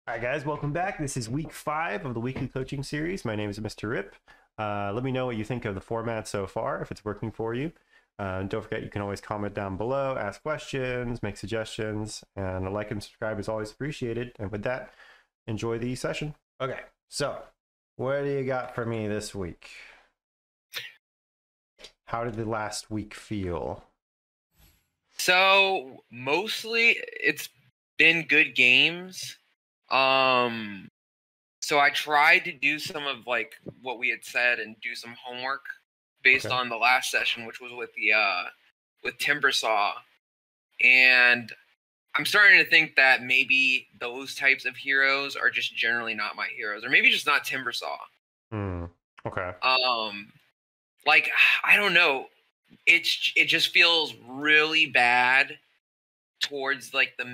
All right, guys, welcome back. This is week 5 of the weekly coaching series. My name is Mr. Rip. Let me know what you think of the format so far, if it's working for you. Don't forget, you can always comment down below, ask questions, make suggestions, and a like and subscribe is always appreciated. And with that, enjoy the session. Okay, so what do you got for me this week? How did the last week feel? So mostly it's been good games. So I tried to do some of like what we had said and do some homework based on the last session, which was with the with Timbersaw. And I'm starting to think that maybe those types of heroes are just generally not my heroes, or maybe just not Timbersaw. Okay. Like I don't know. It just feels really bad towards like the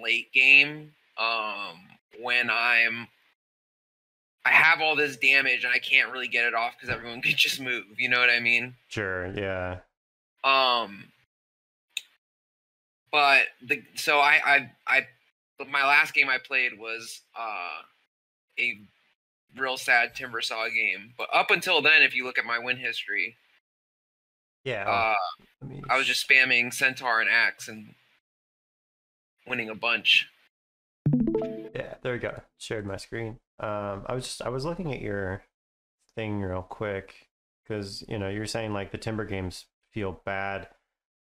late game. When I have all this damage and I can't really get it off because everyone could just move. You know what I mean? Sure. Yeah. But my last game I played was a real sad Timbersaw game. But up until then, if you look at my win history, yeah, I was just spamming Centaur and Axe and winning a bunch. Yeah, there we go. Shared my screen. I was looking at your thing real quick because you're saying like the Timber games feel bad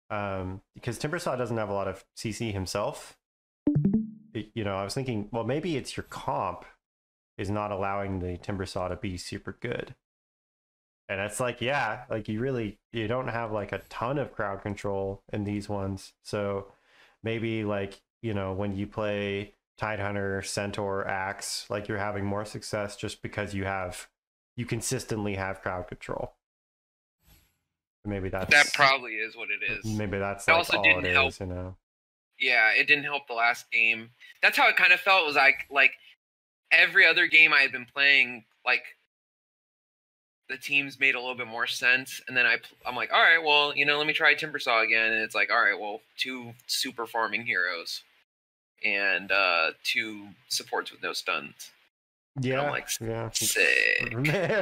because Timbersaw doesn't have a lot of CC himself. I was thinking, well, maybe it's your comp is not allowing the Timbersaw to be super good. And it's like, yeah, like you don't have like a ton of crowd control in these ones. So maybe like, when you play Tidehunter, Centaur, Axe, like you're having more success just because you consistently have crowd control. Maybe that probably is what it is. Maybe that's it like also all didn't it help. is, Yeah, it didn't help the last game. That's how it kind of felt. Was like every other game I had been playing, like the teams made a little bit more sense, and then I'm like, all right, well, let me try Timbersaw again, and it's like, all right, well, 2 super farming heroes and 2 supports with no stuns. Yeah, and I'm like, yeah, sick.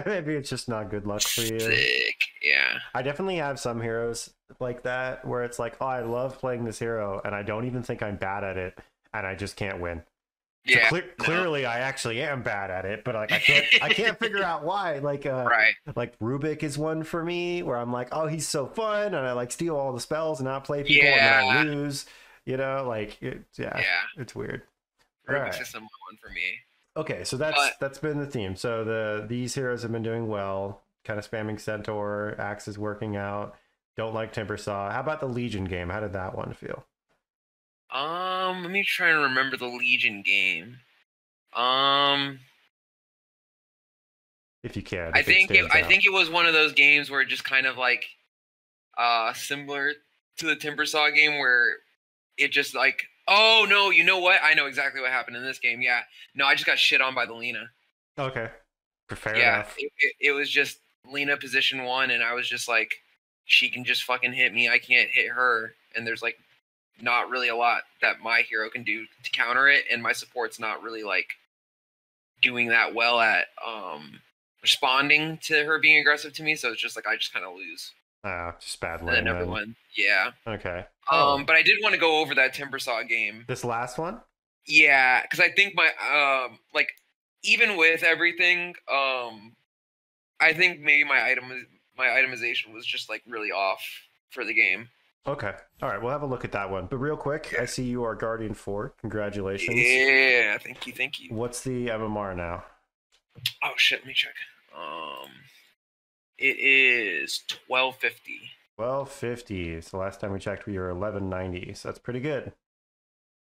Maybe it's just not good luck for you. Sick, yeah. I definitely have some heroes like that where it's like, oh, I love playing this hero, and I don't even think I'm bad at it, and I just can't win. Yeah, so clearly I actually am bad at it, but like I can't figure out why. Like right. Like Rubik is one for me where I'm like, oh, he's so fun, and I like steal all the spells and not play people, and then I lose. It's weird. Rubik's system one for me. Okay, so that's been the theme. So these heroes have been doing well, kind of spamming Centaur, Axe is working out. Don't like Timbersaw. How about the Legion game? How did that one feel? Let me try and remember the Legion game. If you can. I think it was one of those games where it just kind of like similar to the Timbersaw game where it just like, oh no, you know what? I know exactly what happened in this game. Yeah. No, I just got shit on by the Lena. Okay. Fair enough. It was just Lena position 1, and I was just like, she can just fucking hit me. I can't hit her. And there's like not really a lot that my hero can do to counter it, and my support's not really like doing that well at responding to her being aggressive to me, so it's just like I just kind of lose. Just bad lane. And then everyone, yeah. Okay. But I did want to go over that Timbersaw game. This last one? Yeah, because I think my like even with everything, I think maybe my itemization was just like really off for the game. Okay. All right, we'll have a look at that one. But real quick, I see you are Guardian 4. Congratulations. Yeah, thank you. What's the MMR now? Oh shit, let me check. It is 1250. 1250. So last time we checked, we were 1190. So that's pretty good.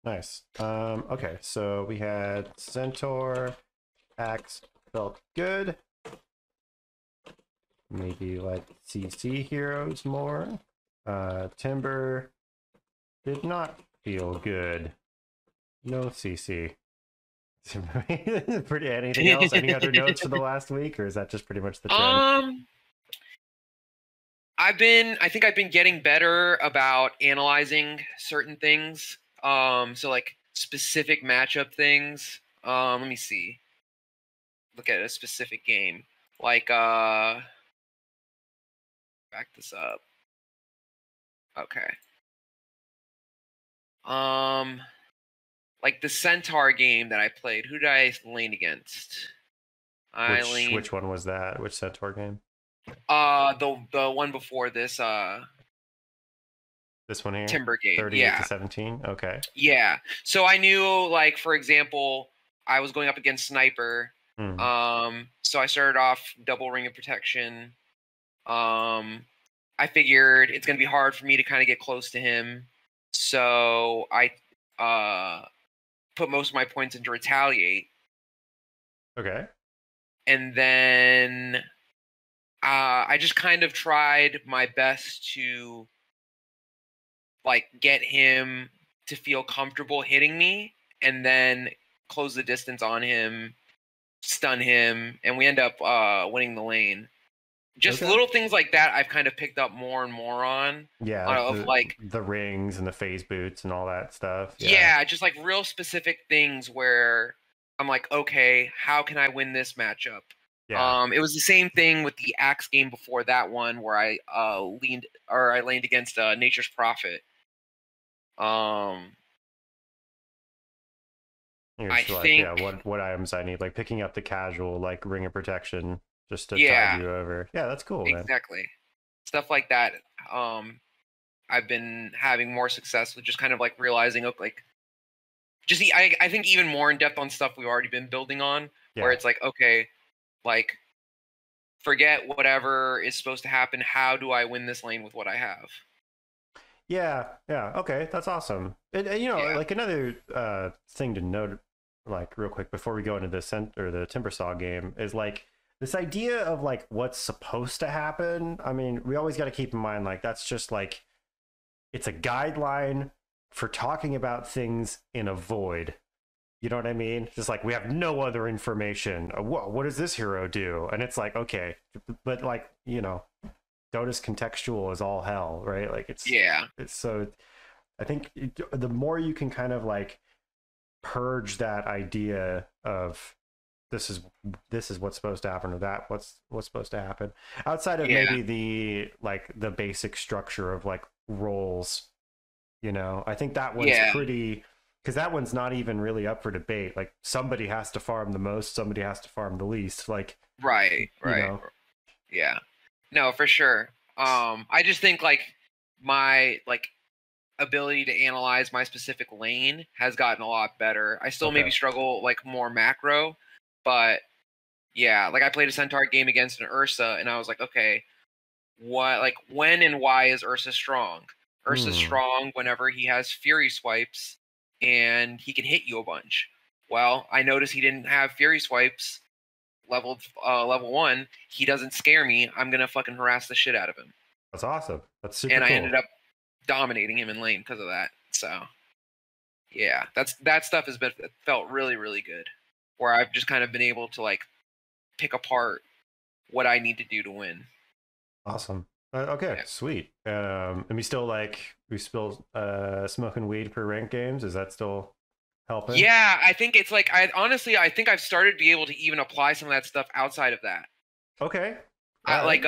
Nice. Okay, so we had Centaur, Axe felt good. Maybe like CC heroes more. Timber did not feel good. No CC. Pretty anything else? Any other notes for the last week, or is that just pretty much the trend? I think I've been getting better about analyzing certain things. So like specific matchup things. Let me see. Look at a specific game. Like back this up. Okay. Like the Centaur game that I played. Who did I lane against? I laned Which one was that? Which Centaur game? the one before this This one here? Timber game. 38 to 17? Okay. Yeah. So I knew, like, for example, I was going up against Sniper. So I started off double ring of protection. I figured it's gonna be hard for me to kind of get close to him. So I put most of my points into retaliate. Okay. And then I just kind of tried my best to like get him to feel comfortable hitting me and then close the distance on him, stun him, and we end up winning the lane. Just little things like that I've kind of picked up more and more on. Yeah, like the rings and the phase boots and all that stuff. Yeah, just like real specific things where I'm like, okay, how can I win this matchup? Yeah. It was the same thing with the Axe game before that one where I laned against Nature's Prophet. I think what items I need, like picking up the casual like ring of protection just to tide you over. Yeah, that's cool, man. Exactly. Stuff like that. I've been having more success with just kind of like realizing, like, just I think even more in depth on stuff we've already been building on, where it's like, okay, like, forget whatever is supposed to happen. How do I win this lane with what I have? Yeah. Okay, that's awesome. Like another thing to note, like real quick before we go into the Timbersaw game, is like this idea of like what's supposed to happen. I mean, we always got to keep in mind like that's just like it's a guideline for talking about things in a void. You know what I mean? Just like we have no other information. What does this hero do? And it's like, okay, but like, Dota's contextual is all hell, right? Like it's so I think the more you can kind of like purge that idea of this is what's supposed to happen, or that what's supposed to happen, outside of maybe the basic structure of like roles, I think that one's pretty, because that one's not even really up for debate. Like somebody has to farm the most, somebody has to farm the least. Like right. Yeah, no, for sure. I just think like my like ability to analyze my specific lane has gotten a lot better. I still maybe struggle like more macro, but yeah, like I played a Centaur game against an Ursa and I was like, okay, when and why is Ursa strong? Ursa's strong whenever he has Fury swipes and he can hit you a bunch. Well, I noticed he didn't have Fury swipes level 1. He doesn't scare me. I'm gonna fucking harass the shit out of him. That's awesome. That's super cool. I ended up dominating him in lane because of that. So yeah, that stuff has felt really, really good. Where I've just kind of been able to like pick apart what I need to do to win. Awesome. Okay, sweet. And we still smoking weed for ranked games. Is that still helping? Yeah, I think it's like I think I've started to be able to even apply some of that stuff outside of that. Okay. I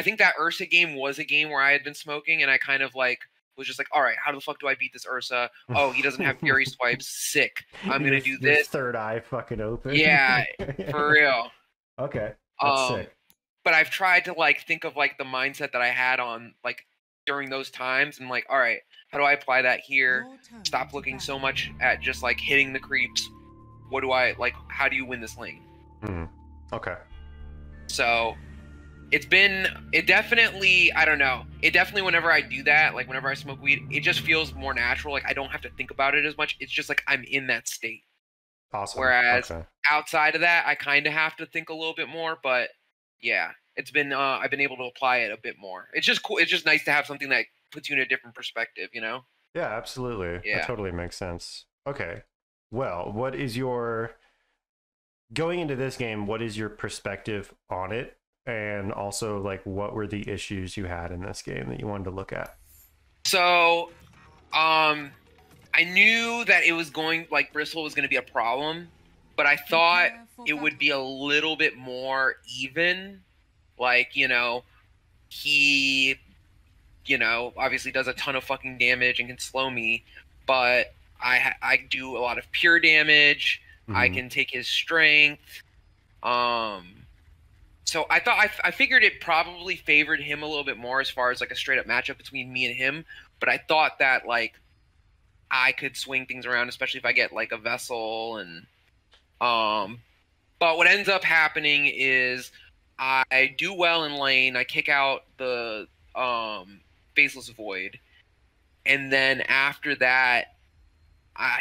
think that Ursa game was a game where I had been smoking and I kind of like was just like, all right, how the fuck do I beat this Ursa? Oh, he doesn't have Fury swipes. Sick. I'm gonna do this. Third eye fucking open. Yeah, for real. Okay, that's sick. But I've tried to like think of like the mindset that I had on like during those times and like, all right, how do I apply that here? Stop looking so much at just like hitting the creeps. What do I like? How do you win this lane? Okay. So it definitely, I don't know. It definitely, whenever I do that, like whenever I smoke weed, it just feels more natural. Like I don't have to think about it as much. It's just like I'm in that state. Awesome. Whereas outside of that, I kind of have to think a little bit more. But yeah, it's been I've been able to apply it a bit more. It's just cool. It's just nice to have something that puts you in a different perspective, Yeah, absolutely. Yeah. That totally makes sense. Okay. Well, what is your going into this game? What is your perspective on it? And also, like, what were the issues you had in this game that you wanted to look at? So, I knew that it was Bristle was going to be a problem, but I thought it would be a little bit more even. Like, he, obviously does a ton of fucking damage and can slow me, but I do a lot of pure damage. I can take his strength. So I figured it probably favored him a little bit more as far as like a straight up matchup between me and him. But I thought that like I could swing things around, especially if I get like a vessel and But what ends up happening is I do well in lane. I kick out the Faceless Void, and then after that,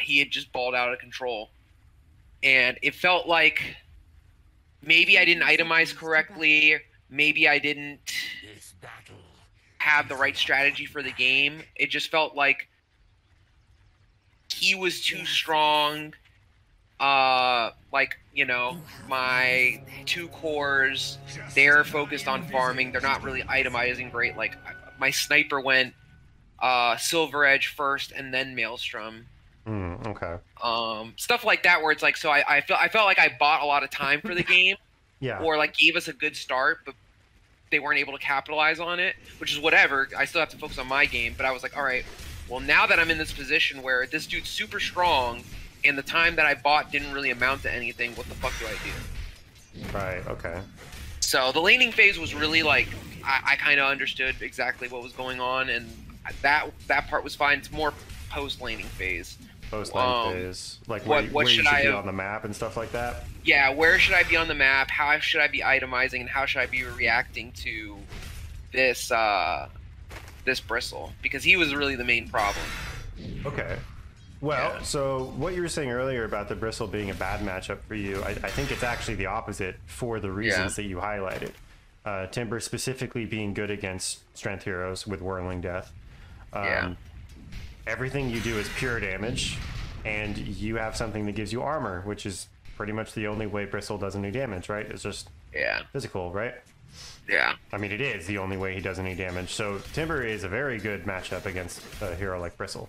he had just balled out of control, and it felt like maybe I didn't itemize correctly. Maybe I didn't have the right strategy for the game. It just felt like he was too strong. My 2 cores, they're focused on farming. They're not really itemizing great. Like, my sniper went Silver Edge first and then Maelstrom. Okay. Stuff like that, where it's like, so I felt like I bought a lot of time for the game. Yeah. Or like gave us a good start, but they weren't able to capitalize on it, which is whatever. I still have to focus on my game. But I was like, all right, well, now that I'm in this position where this dude's super strong and the time that I bought didn't really amount to anything, what the fuck do I do? Right, okay. So the laning phase was really like, I kind of understood exactly what was going on, and that part was fine. It's more post-laning phase. Post-lane phase. Like what where should you should I be have, on the map and stuff like that? Yeah, where should I be on the map? How should I be itemizing, and how should I be reacting to this this Bristle? Because he was really the main problem. Okay. Well, so what you were saying earlier about the Bristle being a bad matchup for you, I think it's actually the opposite for the reasons that you highlighted. Timber specifically being good against strength heroes with Whirling Death. Everything you do is pure damage, and you have something that gives you armor, which is pretty much the only way Bristle does any damage, right? It's just physical, right? Yeah. I mean, it is the only way he does any damage. So Timber is a very good matchup against a hero like Bristle.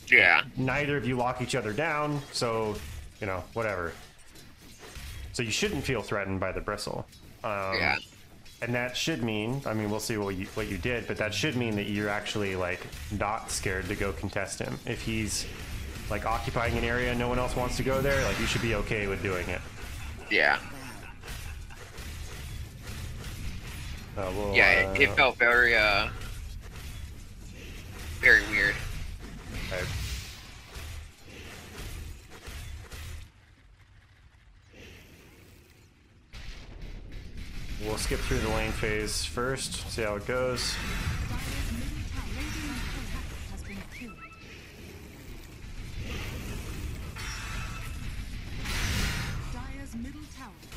Yeah. Neither of you lock each other down, so, whatever. So you shouldn't feel threatened by the Bristle. And that should mean, I mean, we'll see what you did, but that should mean that you're actually, like, not scared to go contest him. If he's, like, occupying an area and no one else wants to go there, like, you should be okay with doing it. Yeah. It felt very, very weird. Okay. We'll skip through the lane phase first, see how it goes.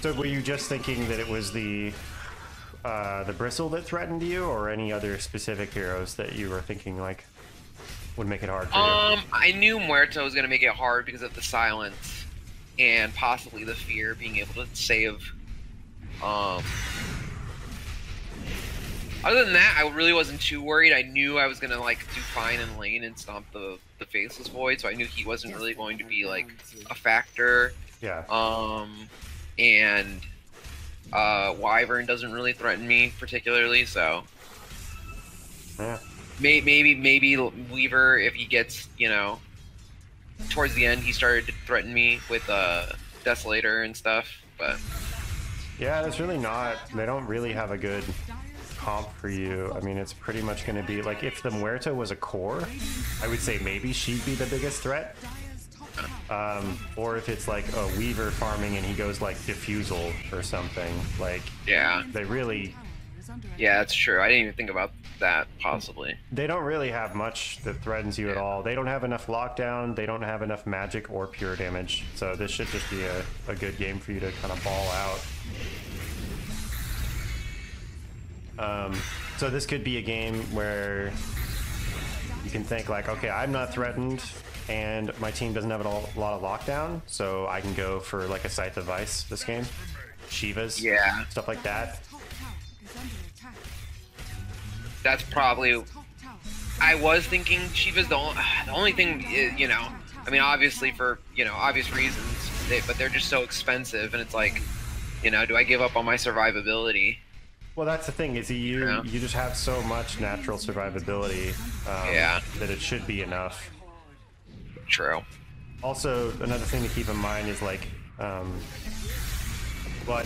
So were you just thinking that it was the Bristle that threatened you, or any other specific heroes that you were thinking like would make it hard for you? I knew Muerto was gonna make it hard because of the silence and possibly the fear, being able to save. Other than that, I really wasn't too worried. I knew I was gonna like do fine in lane and stomp the Faceless Void, so I knew he wasn't really going to be like a factor. Yeah. And Wyvern doesn't really threaten me particularly, so Yeah. maybe Weaver, if he gets, towards the end he started to threaten me with Desolator and stuff, but Yeah, that's really not, they don't really have a good comp for you. I mean, it's pretty much going to be like, if the Muerta was a core, I would say maybe she'd be the biggest threat. Or if it's like a Weaver farming and he goes like Diffusal or something, like, they really... Yeah, that's true. I didn't even think about that, possibly. They don't really have much that threatens you at all. They don't have enough lockdown, they don't have enough magic or pure damage, so this should just be a good game for you to kind of ball out. So this could be a game where you can think like, okay, I'm not threatened and my team doesn't have a lot of lockdown, so I can go for like a Scythe of Ice this game. Shivas, stuff like that. That's probably... I was thinking Shiva's the only thing, I mean, obviously for, obvious reasons, but they're just so expensive, and it's like, you know, do I give up on my survivability? Well, that's the thing is you just have so much natural survivability that it should be enough. True. Also, another thing to keep in mind is like, well,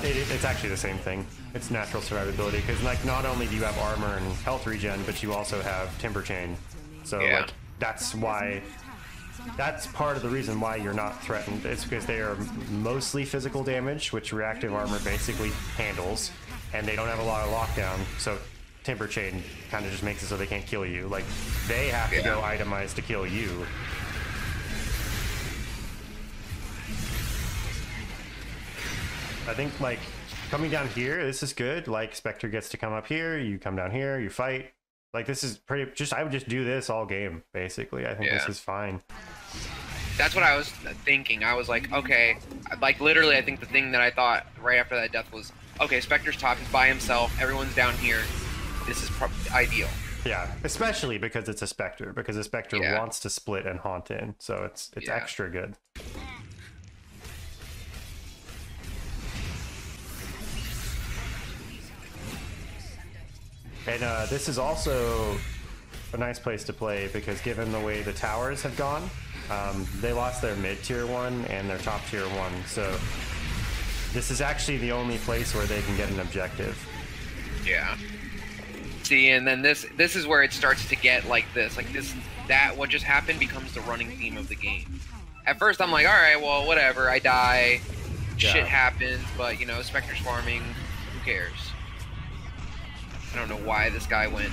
it's actually the same thing. It's natural survivability because like not only do you have armor and health regen, but you also have timber chain. So like that's part of the reason why you're not threatened. It's because they are mostly physical damage, which reactive armor basically handles, and they don't have a lot of lockdown. So timber chain kind of just makes it so they can't kill you. Like they have to go itemized to kill you. I think like coming down here, this is good. Like Spectre gets to come up here, you come down here, you fight. Like this is pretty just I would just do this all game basically. I think this is fine. That's what I was thinking. I was like, okay, like literally I think the thing that I thought right after that death was, okay, Spectre's top, he's by himself, everyone's down here. This is ideal. Yeah, especially because it's a Spectre, because a Spectre wants to split and haunt in, so it's extra good. And this is also a nice place to play because given the way the towers have gone, they lost their mid tier 1 and their top tier 1. So this is actually the only place where they can get an objective. Yeah. See, and then this is where it starts to get like this. Like what just happened becomes the running theme of the game. At first I'm like, alright, well, whatever, I die, shit happens, but you know, Spectre's farming, who cares? I don't know why this guy went.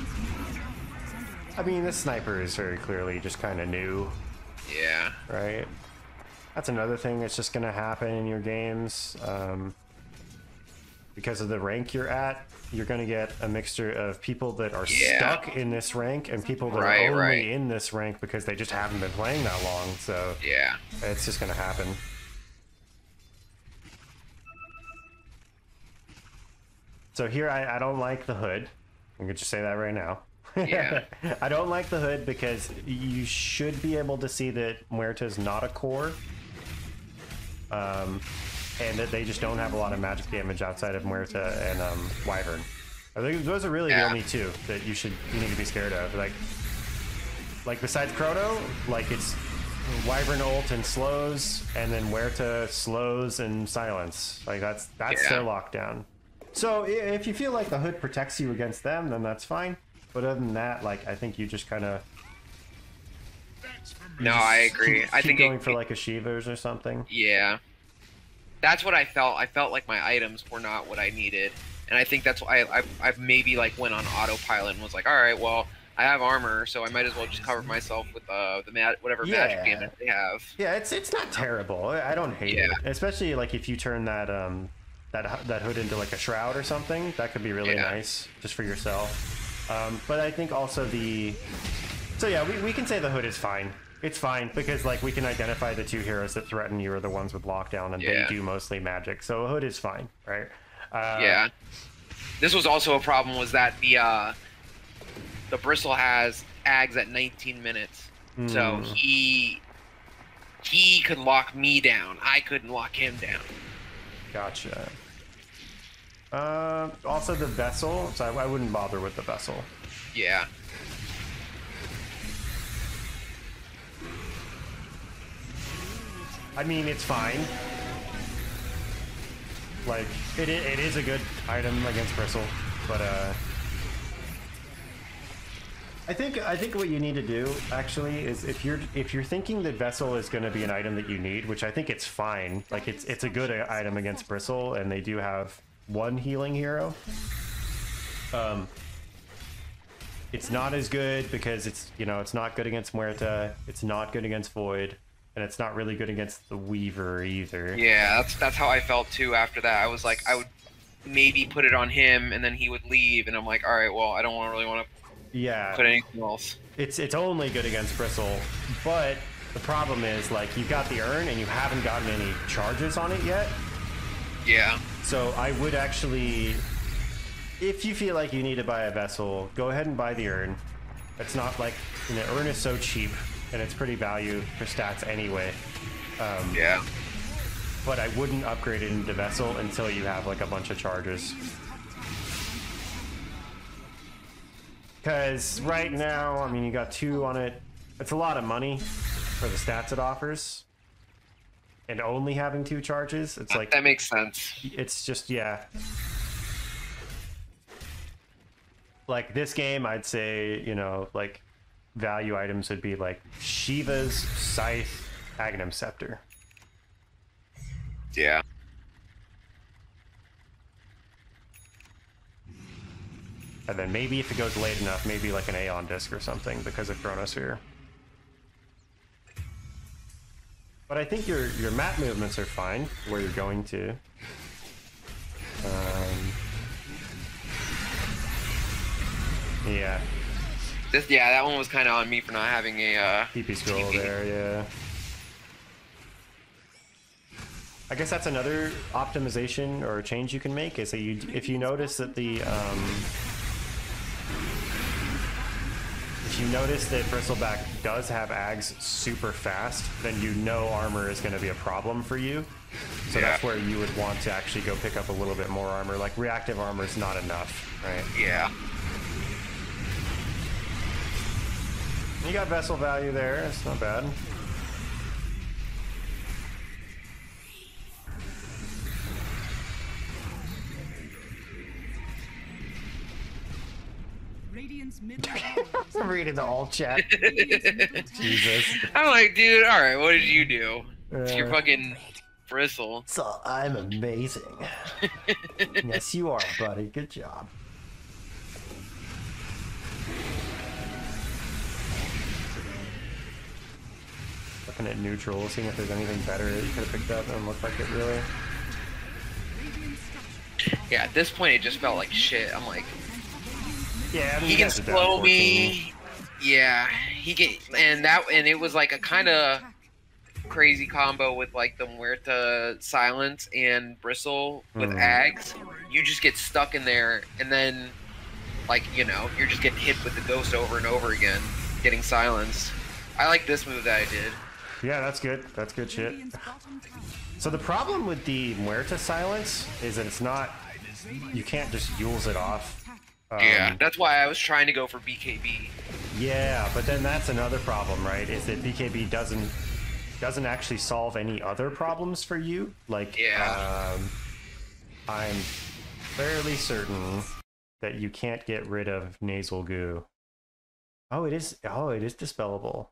I mean, this sniper is very clearly just kind of new. Yeah. Right? That's another thing that's just going to happen in your games. Because of the rank you're at, you're going to get a mixture of people that are stuck in this rank and people that are only in this rank because they just haven't been playing that long. So it's just going to happen. So here, I don't like the hood. I'm going to just say that right now. Yeah. I don't like the hood because you should be able to see that Muerta's not a core. And that they just don't have a lot of magic damage outside of Muerta and Wyvern. I think those are really the only two that you need to be scared of. Like besides Chrono, like it's Wyvern ult and slows, and then Muerta slows and silence. Like that's their lockdown. So if you feel like the hood protects you against them, then that's fine. But other than that, like I think you just kind of I agree. I think going for like a Shiva's or something. Yeah, that's what I felt. I felt like my items were not what I needed, and I think that's why I've maybe like went on autopilot and was like, all right, well, I have armor, so I might as well just cover myself with whatever magic damage they have. Yeah, it's not terrible. I don't hate it, especially like if you turn that that hood into like a shroud or something. That could be really nice just for yourself. But I think also we can say the hood is fine. It's fine because like we can identify the two heroes that threaten you are the ones with lockdown, and they do mostly magic. So a hood is fine, right? This was also a problem, was that the Bristle has Ags at 19 minutes, so he could lock me down. I couldn't lock him down. Gotcha. Also the vessel, so I wouldn't bother with the vessel. Yeah. I mean, it's fine. Like, it is a good item against Bristle, but I think what you need to do actually is if you're thinking that Vessel is going to be an item that you need, which I think it's fine. Like it's a good item against Bristle, and they do have one healing hero. It's not as good because it's not good against Muerta, it's not good against Void, and it's not really good against the Weaver either. Yeah, that's how I felt too after that. I was like, I would maybe put it on him, and then he would leave, and I'm like, all right, well, I don't really want to put anything else. It's only good against Bristle, but the problem is like you've got the urn and you haven't gotten any charges on it yet. Yeah. So I would actually, if you feel like you need to buy a vessel, go ahead and buy the urn. It's not like, urn is so cheap and it's pretty value for stats anyway. Yeah. but I wouldn't upgrade it into Vessel until you have like a bunch of charges. Because right now, I mean, you got 2 on it. It's a lot of money for the stats it offers. And only having 2 charges, it's like... That makes sense. It's just, yeah. Like, this game, I'd say, you know, like, value items would be like Shiva's Scythe, Aghanim Scepter. Yeah. And then maybe if it goes late enough, maybe like an Aeon Disc or something because of Chronosphere. But I think your map movements are fine where you're going to. Yeah. Yeah, that one was kind of on me for not having a TP scroll TP. there, yeah. I guess that's another optimization or change you can make is that if you notice that if you notice that Bristleback does have Ags super fast, then you know armor is going to be a problem for you. So that's where you would want to actually go pick up a little bit more armor. Like reactive armor is not enough, right? Yeah. You got Vessel value there. It's not bad. I'm reading the alt chat. Jesus. I'm like, dude, all right, what did you do? It's your fucking bristle. So I'm amazing. Yes, you are, buddy. Good job. Looking at neutral, seeing if there's anything better that you could have picked up. Doesn't look like it really. Yeah, at this point it just felt like shit. I'm like, yeah, I mean, he can slow me. Yeah, and it was like a kind of crazy combo with like the Muerta silence and bristle with Ags. You just get stuck in there, and then like you're just getting hit with the ghost over and over again, getting silenced. I like this move that I did. Yeah, that's good. That's good shit. So the problem with the Muerta silence is that it's not. You can't just Yules it off. Yeah, that's why I was trying to go for BKB. Yeah, but then that's another problem, right? Is that BKB doesn't actually solve any other problems for you. Like, I'm fairly certain that you can't get rid of nasal goo. Oh, it is. Oh, it is dispellable.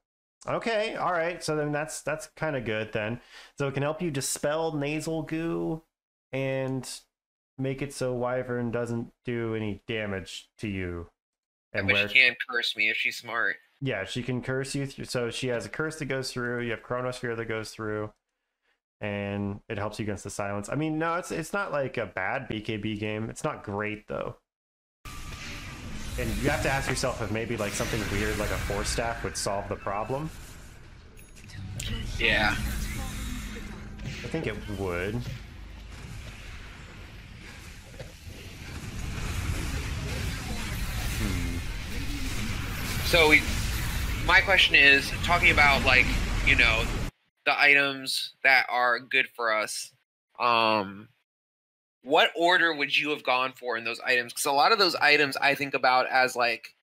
Okay, all right. So then that's kind of good then. So it can help you dispel nasal goo and make it so Wyvern doesn't do any damage to you. And but she can curse me if she's smart. Yeah, she can curse you. So she has a curse that goes through. You have Chronosphere that goes through, and it helps you against the silence. I mean, no, it's not like a bad BKB game. It's not great though. And you have to ask yourself if maybe like something weird like a Force Staff would solve the problem. Yeah. I think it would. So my question is, talking about like, the items that are good for us, what order would you have gone for in those items? Because a lot of those items I think about as like,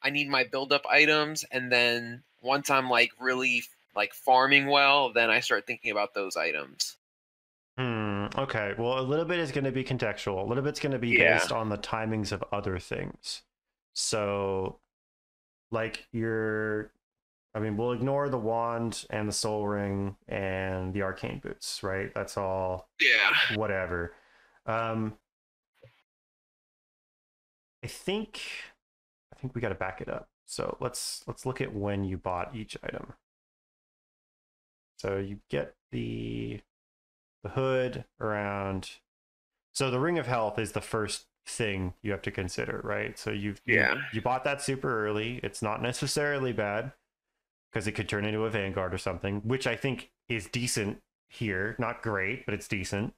I need my build-up items, and then once I'm like really like farming well, then I start thinking about those items. Okay, well, a little bit is going to be contextual. A little bit's going to be based on the timings of other things. So, like I mean, we'll ignore the wand and the soul ring and the arcane boots, right? That's all. Yeah. Whatever. I think we got to back it up. So let's look at when you bought each item. So you get the hood around. So the Ring of Health is the first thing you have to consider, right? So you bought that super early. It's not necessarily bad because it could turn into a Vanguard or something, which I think is decent here. Not great, but it's decent.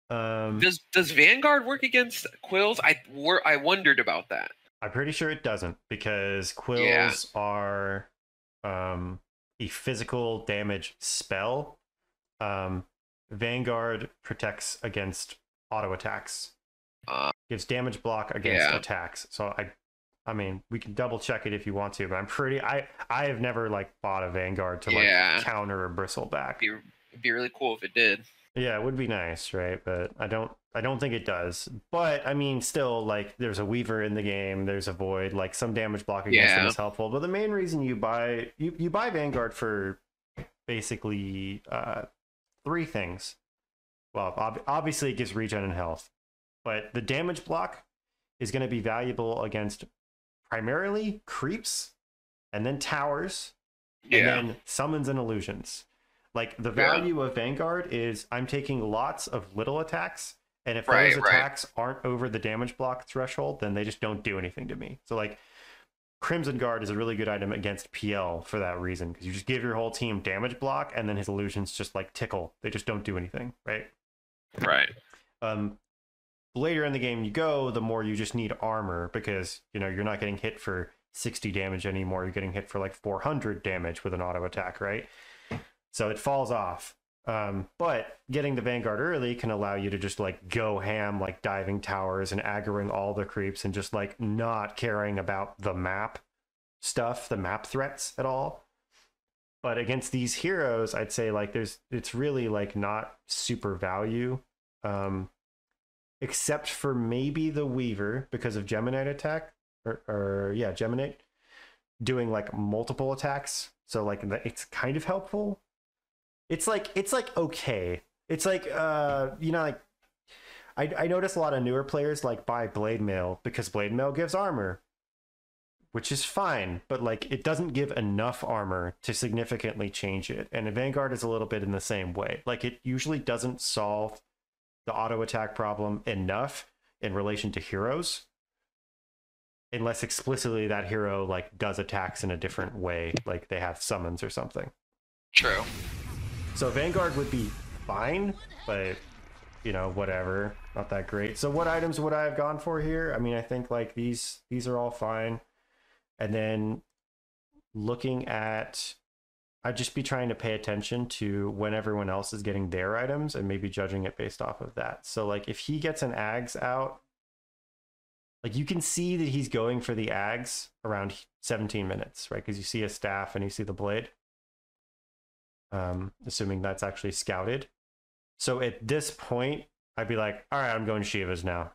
Does Vanguard work against quills? I wondered about that. I'm pretty sure it doesn't, because quills are a physical damage spell. Vanguard protects against auto attacks. Uh, Gives damage block against attacks. So I mean, we can double check it if you want to, but I have never like bought a Vanguard to like counter a bristleback. It'd be really cool if it did. Yeah, it would be nice, right? But I don't think it does. But I mean, still, like, there's a Weaver in the game, there's a Void, like some damage block against them is helpful. But the main reason you buy Vanguard for basically 3 things. Well, obviously it gives regen and health, but the damage block is going to be valuable against primarily creeps, and then towers, and then summons and illusions. Like, the value of Vanguard is I'm taking lots of little attacks, and if those attacks aren't over the damage block threshold, then they just don't do anything to me. So, like, Crimson Guard is a really good item against PL for that reason, because you just give your whole team damage block, and then his illusions just, like, tickle. They just don't do anything, right? Right. Later in the game you go, the more you just need armor, because, you know, you're not getting hit for 60 damage anymore. You're getting hit for, like, 400 damage with an auto attack, right? So it falls off. But getting the Vanguard early can allow you to just like go ham, like diving towers and aggroing all the creeps and just like not caring about the map stuff, the map threats at all. But against these heroes, I'd say like it's really like not super value. Except for maybe the Weaver because of Geminite attack or Geminite doing like multiple attacks. So like it's kind of helpful. It's like okay. It's like you know, like I notice a lot of newer players like buy Blade Mail because Blade Mail gives armor, which is fine, but like it doesn't give enough armor to significantly change it. And Vanguard is a little bit in the same way. Like it usually doesn't solve the auto attack problem enough in relation to heroes, unless explicitly that hero like does attacks in a different way, like they have summons or something. True. So Vanguard would be fine, but you know, whatever, not that great. So what items would I have gone for here? I mean, I think like these are all fine. And then looking at, I'd just be trying to pay attention to when everyone else is getting their items and maybe judging it based off of that. So like if he gets an Ags out, like you can see that he's going for the Ags around 17 minutes, right? Because you see a staff and you see the blade. Assuming that's actually scouted. So at this point, I'd be like, all right, I'm going Shivas now.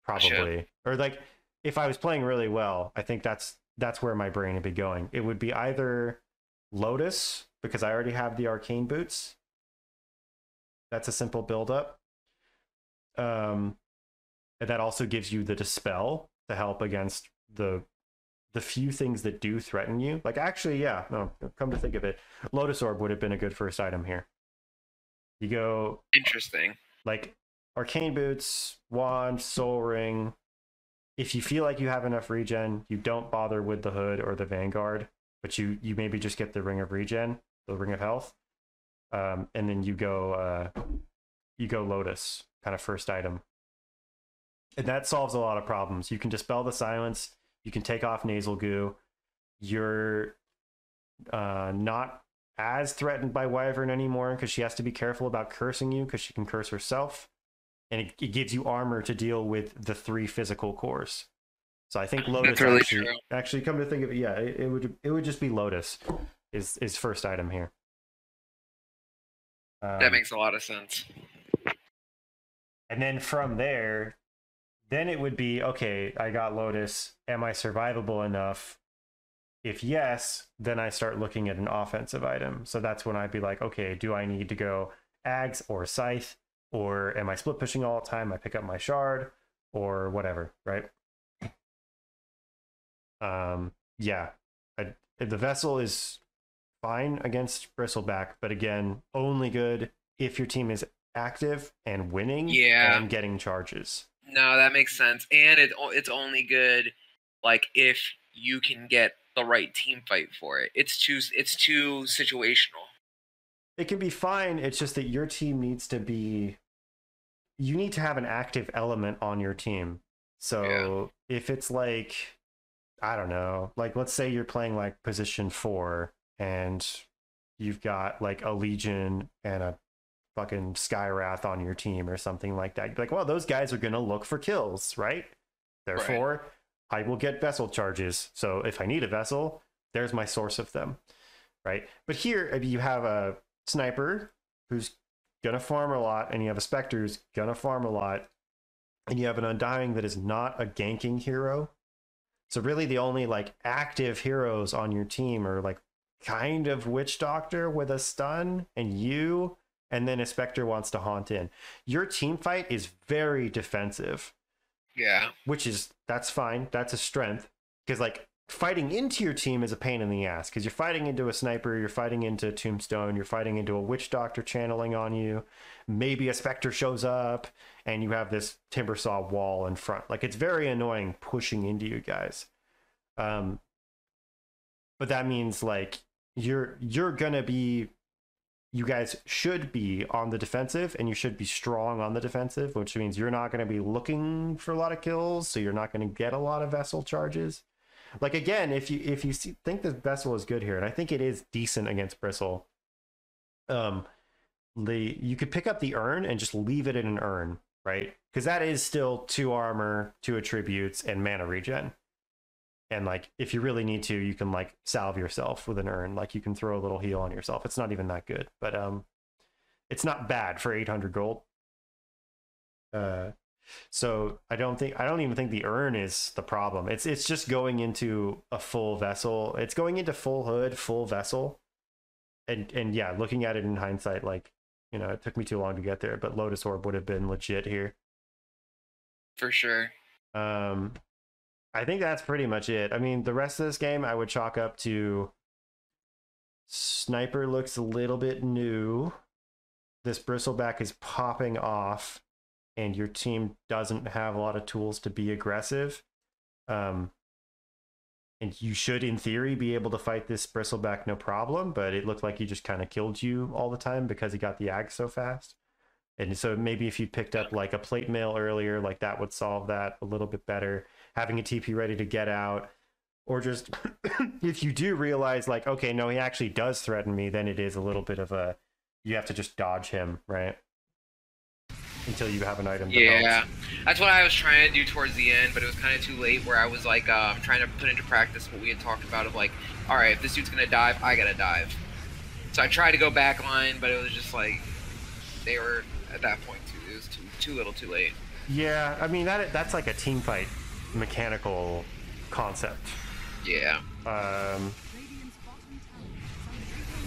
Probably. Or like, if I was playing really well, I think that's where my brain would be going. It would be either Lotus, because I already have the arcane boots. That's a simple build-up. And that also gives you the Dispel to help against the few things that do threaten you. Like actually, yeah, no, come to think of it, Lotus Orb would have been a good first item here. You go interesting, like arcane boots, wand, soul ring. If you feel like you have enough regen, you don't bother with the hood or the Vanguard, but you maybe just get the ring of regen, the ring of health, and then you go Lotus, kind of first item, and that solves a lot of problems. You can dispel the silence. You can take off nasal goo. You're not as threatened by Wyvern anymore because she has to be careful about cursing you because she can curse herself. And it gives you armor to deal with the 3 physical cores. So I think Lotus really actually come to think of it, yeah, it would just be Lotus is first item here. That makes a lot of sense. And then from there, then it would be, okay, I got Lotus. Am I survivable enough? If yes, then I start looking at an offensive item. So that's when I'd be like, okay, do I need to go Ags or Scythe? Or am I split pushing all the time? I pick up my Shard or whatever, right? Yeah. The Vessel is fine against Bristleback, but again, only good if your team is active and winning and getting charges. No, that makes sense. And it's only good like if you can get the right team fight for it. It's too situational. It can be fine. It's just that your team needs to be, you need to have an active element on your team. So if it's like, I don't know, like let's say you're playing like position 4 and you've got like a Legion and a fucking Skywrath on your team or something like that. You're like, well, those guys are going to look for kills, right? Therefore, I will get vessel charges. So if I need a vessel, there's my source of them, right? But here, if you have a sniper who's gonna farm a lot, and you have a specter who's gonna farm a lot, and you have an undying that is not a ganking hero. So really the only like active heroes on your team are like kind of Witch Doctor with a stun, and then a specter wants to haunt in. Your team fight is very defensive. Yeah. That's fine. That's a strength. Because like fighting into your team is a pain in the ass, because you're fighting into a sniper, you're fighting into a tombstone, you're fighting into a Witch Doctor channeling on you, maybe a specter shows up, and you have this Timbersaw wall in front. Like, it's very annoying pushing into you guys. But that means like you're gonna be, you guys should be on the defensive, and you should be strong on the defensive, which means you're not going to be looking for a lot of kills, so you're not going to get a lot of vessel charges. Like, again, if you think this vessel is good here, and I think it is decent against Bristle, you could pick up the urn and just leave it in an urn, right? Because that is still 2 armor, 2 attributes, and mana regen. And like, if you really need to, you can like salve yourself with an urn. Like, you can throw a little heal on yourself. It's not even that good, but it's not bad for 800 gold. So I don't even think the urn is the problem. It's just going into a full vessel. It's going into full hood, full vessel. And yeah, looking at it in hindsight, like, you know, it took me too long to get there, but Lotus Orb would have been legit here. For sure. I think that's pretty much it. I mean, the rest of this game I would chalk up to Sniper looks a little bit new. This Bristleback is popping off, and your team doesn't have a lot of tools to be aggressive. And you should, in theory, be able to fight this Bristleback no problem, but it looked like he just kind of killed you all the time because he got the ag so fast. And so maybe if you picked up like a plate mail earlier, like that would solve that a little bit better. Having a TP ready to get out, or just if you do realize like, okay, no, he actually does threaten me, then it is a little bit of a, you have to just dodge him, right? Until you have an item that helps. That's what I was trying to do towards the end, but it was kind of too late, where I was like trying to put into practice what we had talked about of like, all right, if this dude's gonna dive, I gotta dive. So I tried to go back line, but it was just like, they were at that point it was too little too late. Yeah, I mean that's like a team fight mechanical concept. Yeah.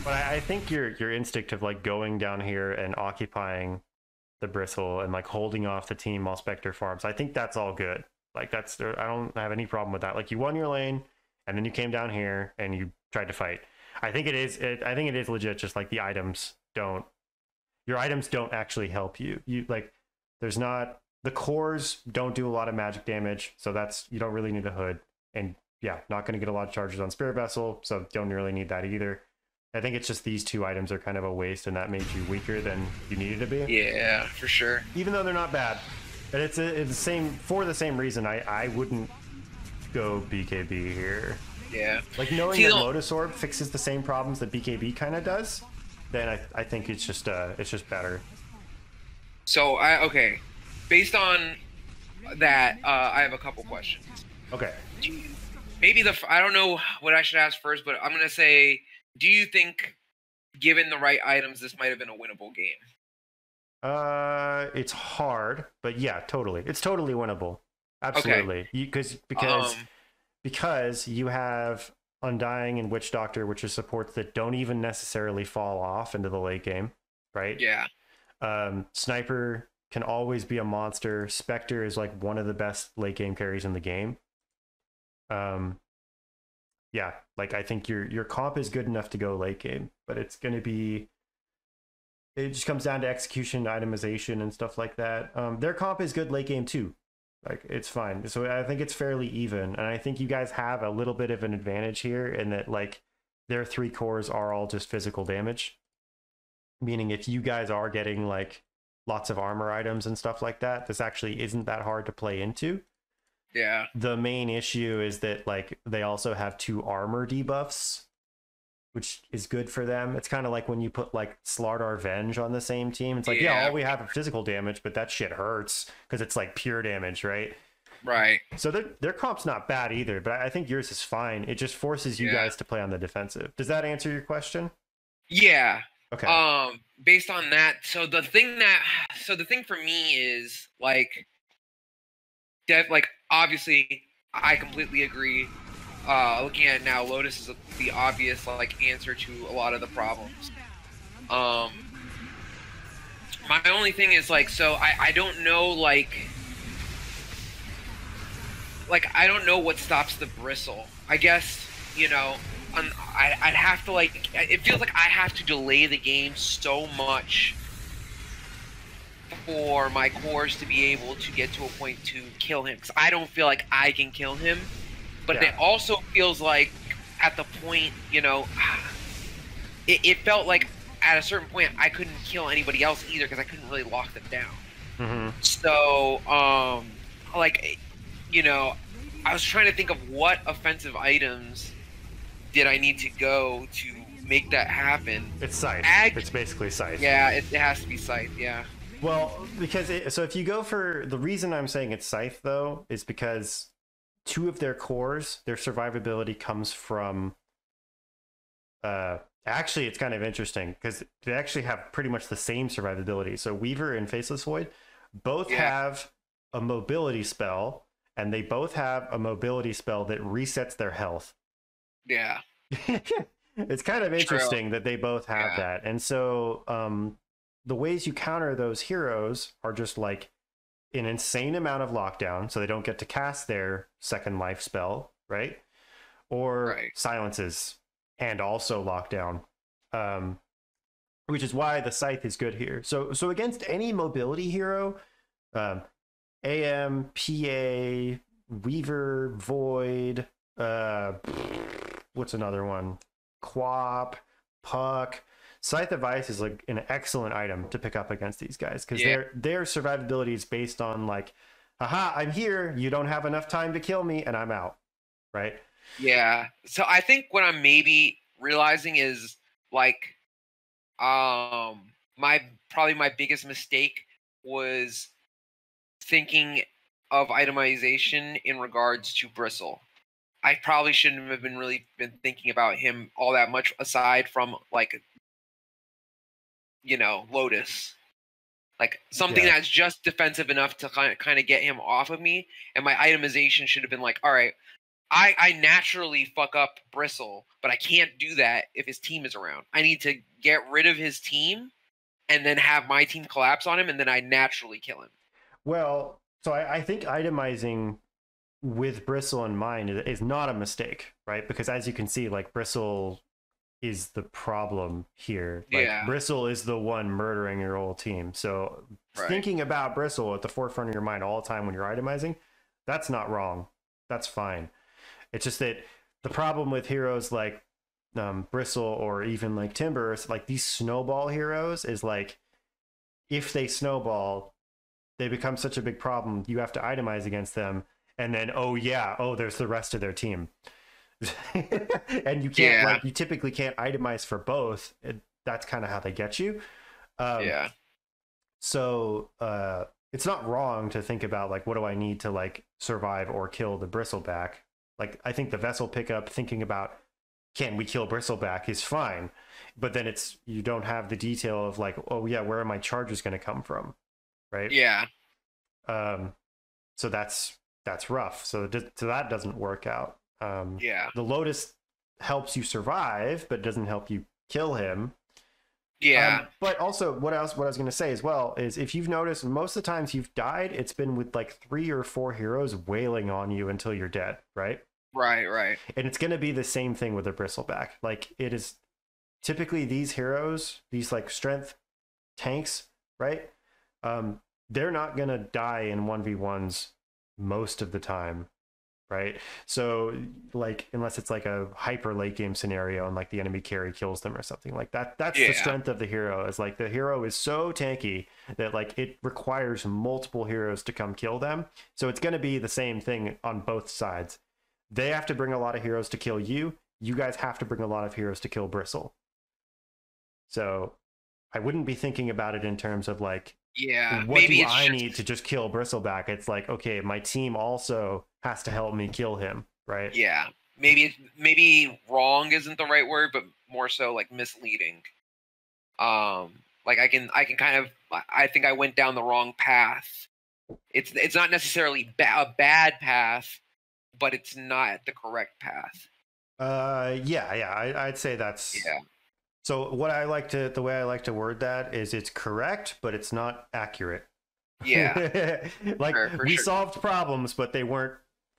But I think your instinct of like going down here and occupying the bristle and like holding off the team while Spectre farms, I think that's all good. Like, I don't have any problem with that. Like, you won your lane, and then you came down here and you tried to fight. I think it is legit. Just like your items don't actually help you. You like, there's not, the cores don't do a lot of magic damage, so you don't really need a hood. And yeah, not going to get a lot of charges on Spirit Vessel, so don't really need that either. I think it's just these 2 items are kind of a waste, and that made you weaker than you needed to be. Yeah, for sure. Even though they're not bad, but it's the same, for the same reason. I wouldn't go BKB here. Yeah. Like, knowing that Lotus Orb fixes the same problems that BKB kind of does, then I think it's just better. So okay, based on that, I have a couple questions. Okay. Maybe I don't know what I should ask first, but I'm gonna say, do you think, given the right items, this might have been a winnable game? It's hard, but yeah, totally. It's totally winnable. Absolutely. Okay. Because you have Undying and Witch Doctor, which are supports that don't even necessarily fall off into the late game, right? Yeah. Sniper can always be a monster. Spectre is like one of the best late game carries in the game. Yeah, like, I think your comp is good enough to go late game, but it just comes down to execution, itemization, and stuff like that. Their comp is good late game too. Like, it's fine. So I think it's fairly even, and I think you guys have a little bit of an advantage here in that, like, their 3 cores are all just physical damage. Meaning, if you guys are getting like lots of armor items and stuff like that, this actually isn't that hard to play into. Yeah. The main issue is that like they also have 2 armor debuffs, which is good for them. It's kind of like when you put like Slardar Venge on the same team. It's like, Yeah. all we have is physical damage, but that shit hurts because it's like pure damage, right? Right. So their comp's not bad either, but I think yours is fine. It just forces you guys to play on the defensive. Does that answer your question? Yeah. Okay. Based on that, so the thing for me is like, obviously, I completely agree. Looking at it now, Lotus is the obvious like answer to a lot of the problems. My only thing is like, so I don't know I don't know what stops the bristle. I guess, I'd have to like. It feels like I have to delay the game so much for my cores to be able to get to a point to kill him. Because I don't feel like I can kill him. But it also feels like at the point, it felt like at a certain point I couldn't kill anybody else either because I couldn't really lock them down. Mm-hmm. So, I was trying to think of what offensive items did I need to go to make that happen. It's Scythe. It's basically Scythe. Yeah, it has to be Scythe, yeah. Well, because so if you go for the reason I'm saying it's Scythe though is because two of their cores, their survivability comes from actually it's kind of interesting because they actually have pretty much the same survivability. So Weaver and Faceless Void both have a mobility spell, and they both have a mobility spell that resets their health. Yeah. It's kind of interesting that they both have that. And so the ways you counter those heroes are just like an insane amount of lockdown, so they don't get to cast their second life spell, right? Or silences and also lockdown, which is why the Scythe is good here. So against any mobility hero, AM, PA, Weaver, Void, what's another one? Quap, Puck. Scythe of Ice is like an excellent item to pick up against these guys because their survivability is based on like, aha, I'm here, you don't have enough time to kill me, and I'm out, right? Yeah. So I think what I'm maybe realizing is like, my biggest mistake was thinking of itemization in regards to Bristle. I probably shouldn't have been thinking about him all that much aside from like, Lotus. Like something that's just defensive enough to kind of get him off of me. And my itemization should have been like, all right, I naturally fuck up Bristle, but I can't do that if his team is around. I need to get rid of his team and then have my team collapse on him, and then I naturally kill him. Well, so I think itemizing with Bristle in mind is not a mistake, right? Because as you can see, like Bristle is the problem here. Like Bristle is the one murdering your whole team. So thinking about Bristle at the forefront of your mind all the time when you're itemizing, that's not wrong. That's fine. It's just that the problem with heroes like Bristle or even like Timber, like these snowball heroes, is like if they snowball, they become such a big problem. You have to itemize against them, and then there's the rest of their team, and you can't like you typically can't itemize for both. That's kind of how they get you. So it's not wrong to think about like what do I need to like survive or kill the Bristleback. Like I think the vessel pickup, thinking about can we kill Bristleback is fine, but then you don't have the detail of like, oh yeah, where are my charges going to come from, right? Yeah. So that's rough. So that doesn't work out. The Lotus helps you survive, but doesn't help you kill him. But also what I was going to say as well is if you've noticed, most of the times you've died, it's been with like 3 or 4 heroes wailing on you until you're dead, right? Right. And it's going to be the same thing with the Bristleback. Like it is typically these heroes, these like strength tanks, right? They're not going to die in 1v1s most of the time, right? So like unless it's like a hyper late game scenario and like the enemy carry kills them or something like that, that's the strength of the hero, is like the hero is so tanky that like it requires multiple heroes to come kill them. So it's going to be the same thing on both sides. They have to bring a lot of heroes to kill you. you guys have to bring a lot of heroes to kill Bristle. So I wouldn't be thinking about it in terms of like, Yeah, what maybe do it's I just need to just kill Bristleback? It's like, okay, my team also has to help me kill him, right? yeah. Maybe wrong isn't the right word, but more so like misleading. Like I can kind of I think I went down the wrong path. It's not necessarily a bad path, but it's not the correct path. I'd say that's Yeah, so. What I like to the way I like to word that is it's correct, but it's not accurate. yeah, Like for we sure. solved problems, but they weren't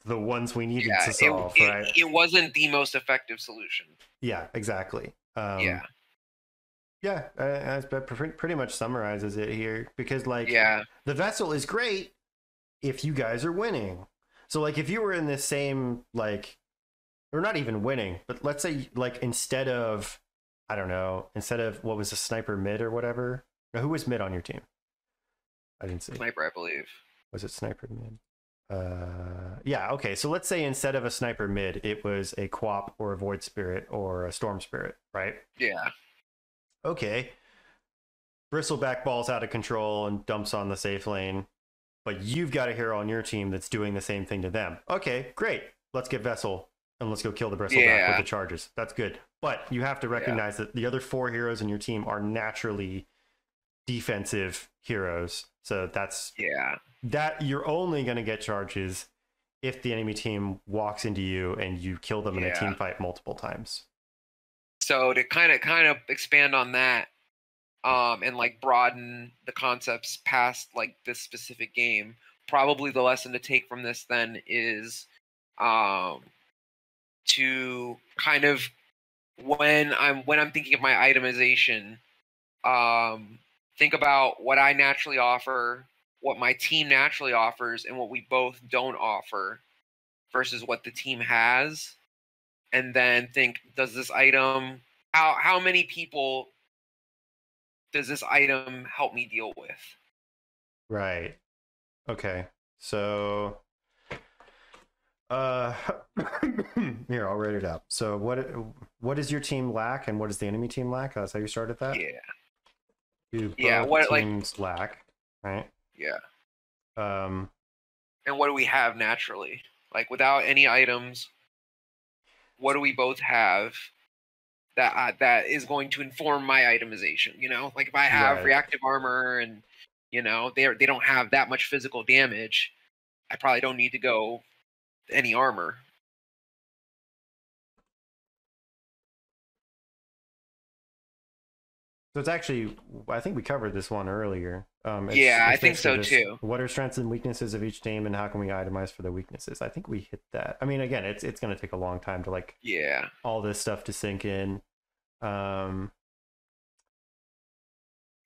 the ones we needed Yeah, to solve, right? it wasn't the most effective solution. Yeah, exactly. Yeah, Yeah, that pretty much summarizes it here because like yeah, the vessel is great if you guys are winning. So like if you were in this same like or not even winning, but let's say like instead of I don't know, instead of what was a sniper mid or whatever. Now, who was mid on your team? I didn't see. sniper, I believe. Was it sniper mid? Yeah, okay. So let's say instead of a sniper mid, it was a quap or a void spirit or a storm spirit, right? Yeah, Okay. Bristleback balls out of control and dumps on the safe lane, but you've got a hero on your team that's doing the same thing to them. Okay, great. Let's get Vessel and let's go kill the Bristleback with yeah, the charges. That's good. But you have to yeah, recognize that the other 4 heroes in your team are naturally defensive heroes. So that's yeah. that you're only going to get charges if the enemy team walks into you and you kill them in a team fight multiple times. So to kind of expand on that, and like broaden the concepts past like this specific game, probably the lesson to take from this then is um to kind of when I'm thinking of my itemization, um think about what I naturally offer, what my team naturally offers, and what we both don't offer versus what the team has, and then think, does this item, how many people does this item help me deal with? Right. Okay. So uh here, I'll write it up. So what does your team lack and what does the enemy team lack? That's how you started that? Yeah. Do Yeah, both what like teams lack, right? yeah. Um And what do we have naturally? Like without any items, what do we both have that is going to inform my itemization, you know? Like if I have right. reactive armor and they don't have that much physical damage, I probably don't need to go any armor. So it's actually, I think we covered this one earlier. Yeah, I it's think basically so just too. what are strengths and weaknesses of each team, and how can we itemize for the weaknesses? I think we hit that. I mean, again, it's going to take a long time to like Yeah. all this stuff to sink in. Um,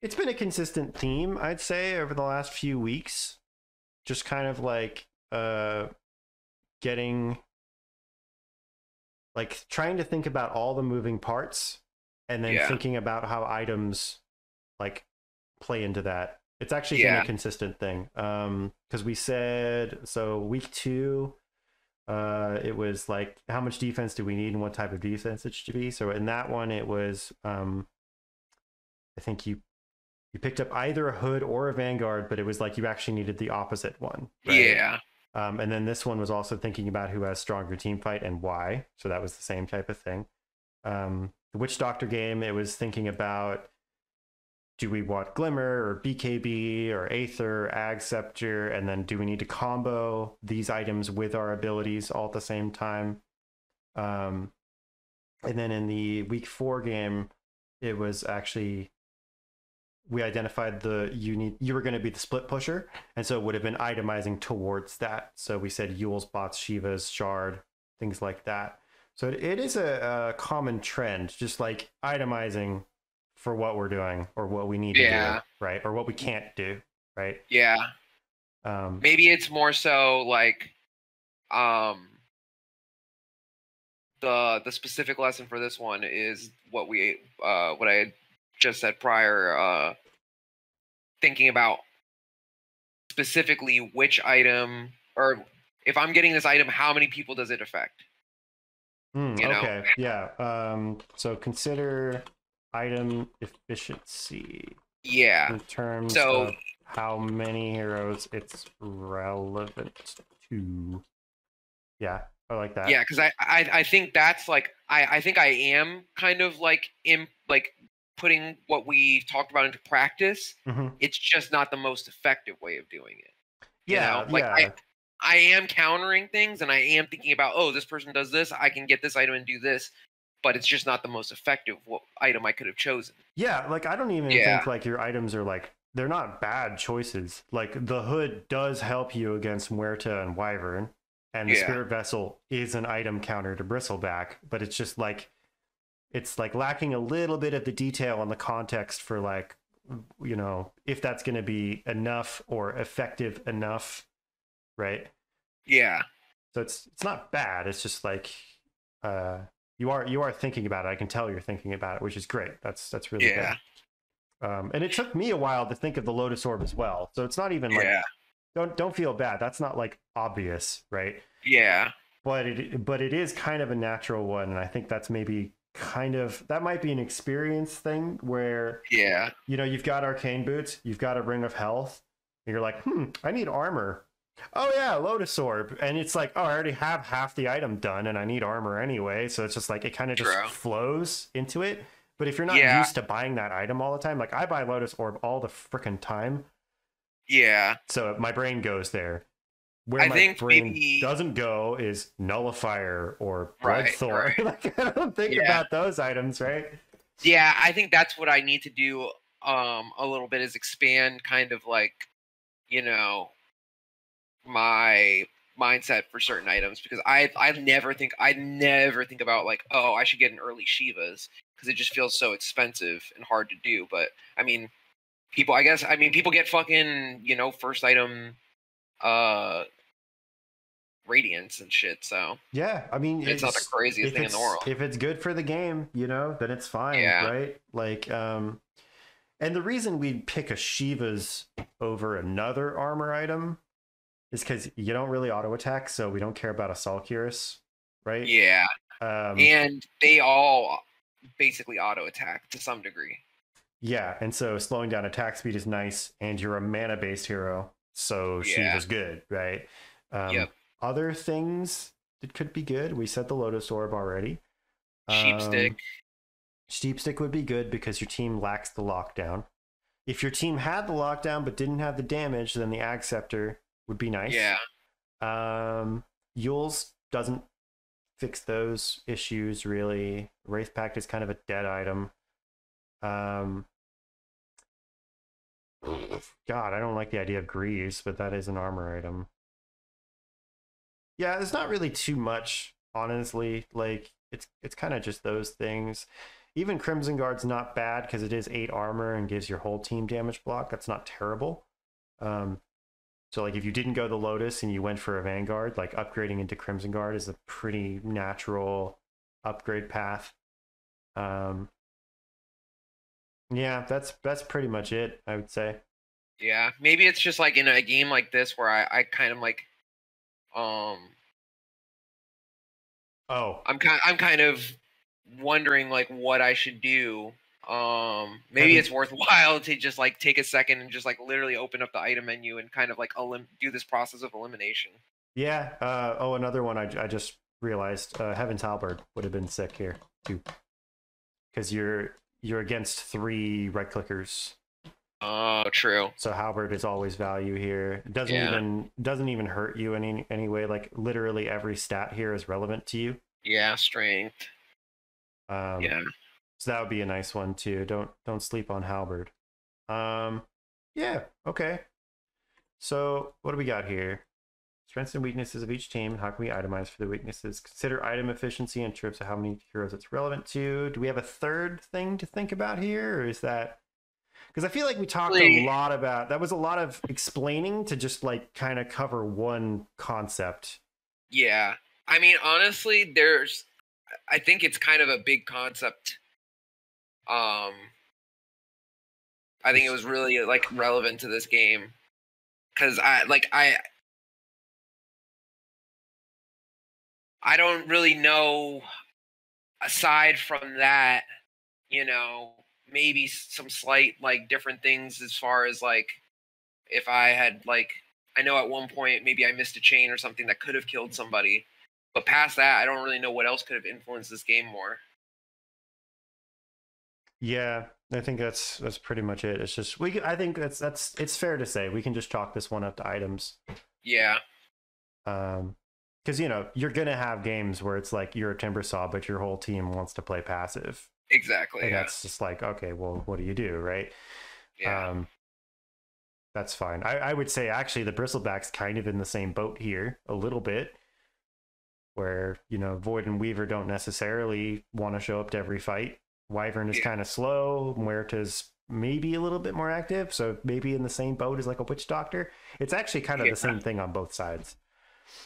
it's been a consistent theme, I'd say, over the last few weeks. Just kind of like getting like trying to think about all the moving parts and then Yeah. thinking about how items like play into that. It's actually been a Yeah. consistent thing. Because we said so week 2, it was like how much defense do we need and what type of defense it should be. So in that one, it was I think you picked up either a hood or a vanguard, but it was like you actually needed the opposite one, right? Yeah. And then this one was also thinking about who has stronger team fight and why. So that was the same type of thing. The Witch Doctor game, it was thinking about do we want Glimmer or BKB or Aether, Ag Scepter, and then do we need to combo these items with our abilities all at the same time? And then in the week 4 game, it was actually we identified you were going to be the split pusher, and so it would have been itemizing towards that. So we said Yule's, bots, Shiva's, Shard, things like that. So it is a common trend, just like itemizing for what we're doing or what we need to do, Yeah. right? Or what we can't do, right? Yeah. Um, Maybe it's more so like um the specific lesson for this one is what I had just said prior, thinking about specifically which item, or if I'm getting this item, how many people does it affect? You know? Okay, yeah. So consider item efficiency Yeah. in terms So of how many heroes it's relevant to. Yeah, I like yeah, that. because I think that's like I think I am kind of like in like putting what we talked about into practice. Hmm. It's just not the most effective way of doing it. You know, Yeah, like yeah, I am countering things and I am thinking about, oh, this person does this, I can get this item and do this, but it's just not the most effective item I could have chosen. yeah. Like I don't even Yeah, think like your items are like they're not bad choices. Like the hood does help you against Muerta and Wyvern, and the yeah, Spirit Vessel is an item counter to Bristleback, but it's just like it's like lacking a little bit of the detail and the context for like if that's going to be enough or effective enough, right? yeah, So it's not bad. It's just like uh you are thinking about it. I can tell you're thinking about it, which is great. That's really good. yeah, And it took me a while to think of the Lotus Orb as well, so it's not even like yeah, don't feel bad. That's not like obvious, right? yeah, But it is kind of a natural one, and I think that's maybe kind of that might be an experience thing where yeah, you've got arcane boots, you've got a ring of health, and you're like, I need armor. Oh yeah, Lotus Orb. And it's like, oh, I already have half the item done and I need armor anyway. So it's just like it kind of just true. flows into it. But if you're not Yeah, used to buying that item all the time, like I buy Lotus Orb all the freaking time. yeah. So my brain goes there. Where I my think brain maybe doesn't go is Nullifier or right, Bloodthorn. right. Like I don't think Yeah. about those items, right? Yeah, I think that's what I need to do a little bit is expand kind of like, you know, my mindset for certain items because I never think about like, oh, I should get an early Shivas because it just feels so expensive and hard to do. But I mean, people get fucking, first item uh radiance and shit, so Yeah, I mean, it's not the it's craziest if thing in the it's world. if it's good for the game, then it's fine, Yeah. right? Like, and the reason we'd pick a Shiva's over another armor item is because you don't really auto attack, so we don't care about a Salkirus, right? Yeah. Um, And they all basically auto attack to some degree. yeah, and so slowing down attack speed is nice, and you're a mana based hero, so Yeah. Shiva's good, right? Um, Yep. other things that could be good, we said the Lotus Orb already. Sheepstick. Um, Steep Stick would be good because your team lacks the lockdown. If your team had the lockdown but didn't have the damage, then the Ag Scepter would be nice. Yeah. Yules doesn't fix those issues really. Wraith Pact is kind of a dead item. Um, God, I don't like the idea of Greaves, but that is an armor item. Yeah, there's not really too much, honestly. Like it's kind of just those things. Even Crimson Guard's not bad because it is 8 armor and gives your whole team damage block. That's not terrible. Um, so like if you didn't go the Lotus and you went for a Vanguard, like upgrading into Crimson Guard is a pretty natural upgrade path. Um, yeah, that's pretty much it, I would say. Yeah. Maybe it's just like in a game like this where I kind of like um Oh, I'm kind of wondering like what I should do. Maybe heaven, it's worthwhile to just like take a second and just like literally open up the item menu and kind of like do this process of elimination. yeah. Oh, another one I just realized. Heaven's Halberd would have been sick here too, because you're against 3 right clickers. Oh, true. So Halberd is always value here. It Yeah. doesn't even hurt you any way. Like literally every stat here is relevant to you. Yeah, strength. Um, Yeah. so that would be a nice one too. Don't sleep on Halberd. Um, yeah. Okay. So what do we got here? Strengths and weaknesses of each team. How can we itemize for the weaknesses? Consider item efficiency in terms of how many heroes it's relevant to. Do we have a third thing to think about here, or is that because I feel like we talked a Really, lot about that was a lot of explaining to just like kind of cover one concept. yeah. I mean, honestly, I think it's kind of a big concept. Um, I think it was really like relevant to this game because I don't really know aside from that, you know, maybe some slight like different things as far as like if I had like I know at one point maybe I missed a chain or something that could have killed somebody, but past that I don't really know what else could have influenced this game more. Yeah, I think that's pretty much it. It's just I think that's it's fair to say we can just chalk this one up to items. Yeah. Because you know you're gonna have games where it's like you're a Timbersaw, but your whole team wants to play passive. Exactly. And yeah. that's just like, okay, well, what do you do, right? Yeah. That's fine. I would say actually the Bristleback's kind of in the same boat here a little bit, where you know Void and Weaver don't necessarily want to show up to every fight. Wyvern is kind of slow. Muerta's maybe a little bit more active, so maybe in the same boat as like a Witch Doctor. It's actually kind of the same thing on both sides.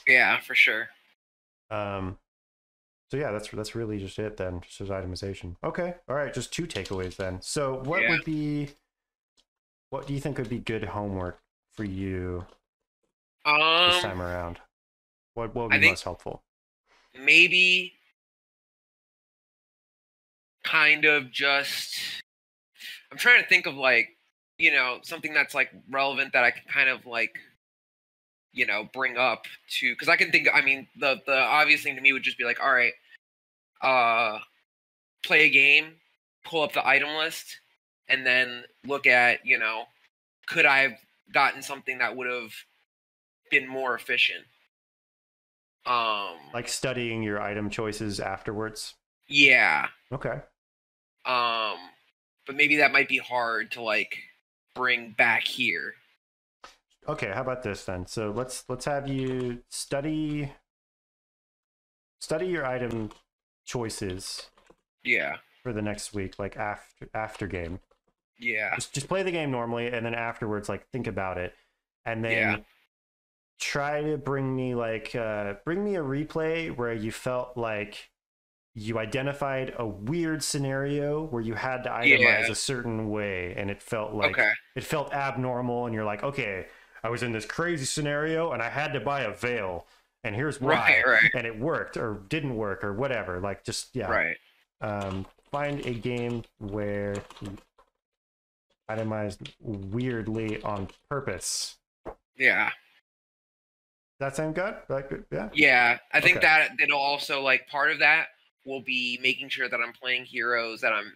Yeah, for sure. So yeah, that's really just it then. Just as itemization. Okay, all right, just 2 takeaways then. So what do you think would be good homework for you this time around? What would be most helpful? Maybe kind of just I'm trying to think of like, you know, something that's like relevant that I can kind of like, you know, bring up to because I can think I mean the obvious thing to me would just be like, all right, play a game, pull up the item list, and then look at, you know, could I have gotten something that would have been more efficient? Like studying your item choices afterwards. Yeah. Okay. But maybe that might be hard to like bring back here. Okay, how about this then? So let's have you study your item choices. Yeah. For the next week, like after game. Yeah. Just play the game normally, and then afterwards, like think about it, and then try to bring me a replay where you felt like you identified a weird scenario where you had to itemize a certain way, and it felt like it felt abnormal, and you're like, okay, I was in this crazy scenario, and I had to buy a veil, and here's why, and it worked or didn't work or whatever. Like just find a game where you itemized weirdly on purpose. Yeah. That sound good? Yeah. Yeah, I think that it'll also like part of that will be making sure that I'm playing heroes that I'm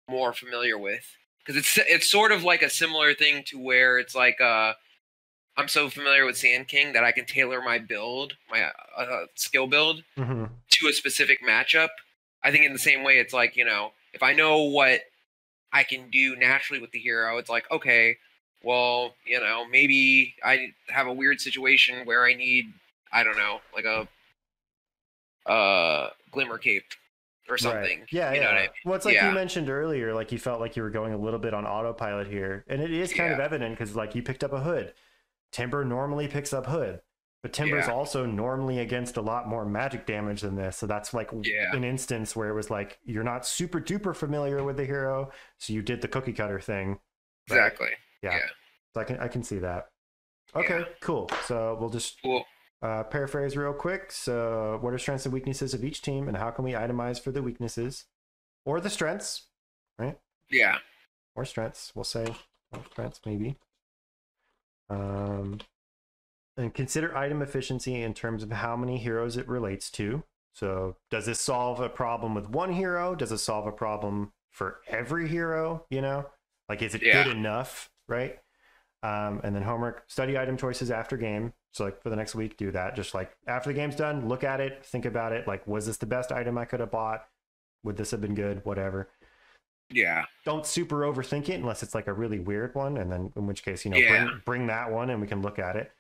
more familiar with, because it's sort of like a similar thing to where it's like I'm so familiar with Sand King that I can tailor my build, my skill build to a specific matchup. I think in the same way, it's like, you know, if I know what I can do naturally with the hero, it's like, okay, well, you know, maybe I have a weird situation where I need, I don't know, like a glimmer cape or something. Right. Yeah, you know what I mean? Well, it's like you mentioned earlier, like you felt like you were going a little bit on autopilot here, and it is kind of evident because like you picked up a hood. Timber normally picks up hood, but Timber's also normally against a lot more magic damage than this. So that's like an instance where it was like you're not super duper familiar with the hero, so you did the cookie cutter thing. Right? Exactly. Yeah. So I can see that. Okay, cool. So we'll just paraphrase real quick. So what are strengths and weaknesses of each team, and how can we itemize for the weaknesses or the strengths, right? Yeah. Or strengths, we'll say. Or strengths, maybe. And consider item efficiency in terms of how many heroes it relates to. So does this solve a problem with one hero? Does it solve a problem for every hero? You know, like, is it good enough? Right. And then homework, study item choices after game. So like for the next week, do that. Just like after the game's done, look at it, think about it. Like, was this the best item I could have bought? Would this have been good? Whatever. Yeah. Don't super overthink it unless it's like a really weird one. And then in which case, you know, bring that one and we can look at it.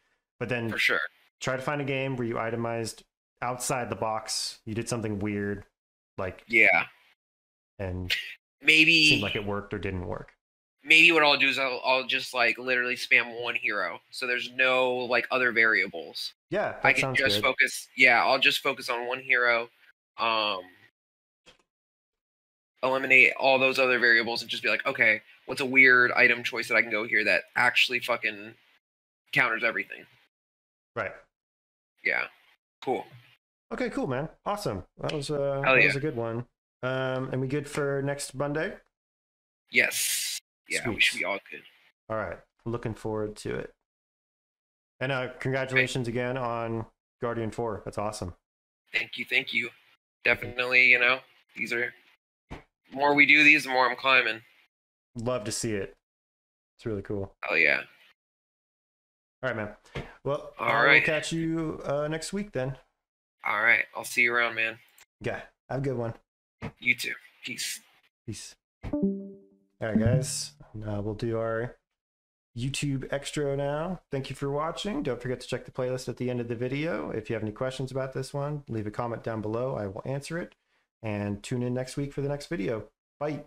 But then for sure, try to find a game where you itemized outside the box. You did something weird, like and maybe seemed like it worked or didn't work. Maybe what I'll do is I'll just like literally spam one hero, so there's no like other variables. Yeah, I can just focus. Yeah, I'll just focus on one hero. Eliminate all those other variables and just be like, okay, what's a weird item choice that I can go here that actually fucking counters everything. Right. Yeah. Cool. Okay, cool, man. Awesome. That was a good one. And we good for next Monday? Yes. Yeah, we Sweet. should be all good. All right. Looking forward to it. And congratulations again on Guardian 4. That's awesome. Thank you. Thank you. Definitely, you know, these are, the more we do these, the more I'm climbing. Love to see it. It's really cool. Oh, yeah. All right, man. Well, All I will right. catch you next week then. All right. I'll see you around, man. Yeah. Have a good one. You too. Peace. Peace. All right, guys. Now we'll do our YouTube extra now. Thank you for watching. Don't forget to check the playlist at the end of the video. If you have any questions about this one, leave a comment down below. I will answer it. And tune in next week for the next video. Bye.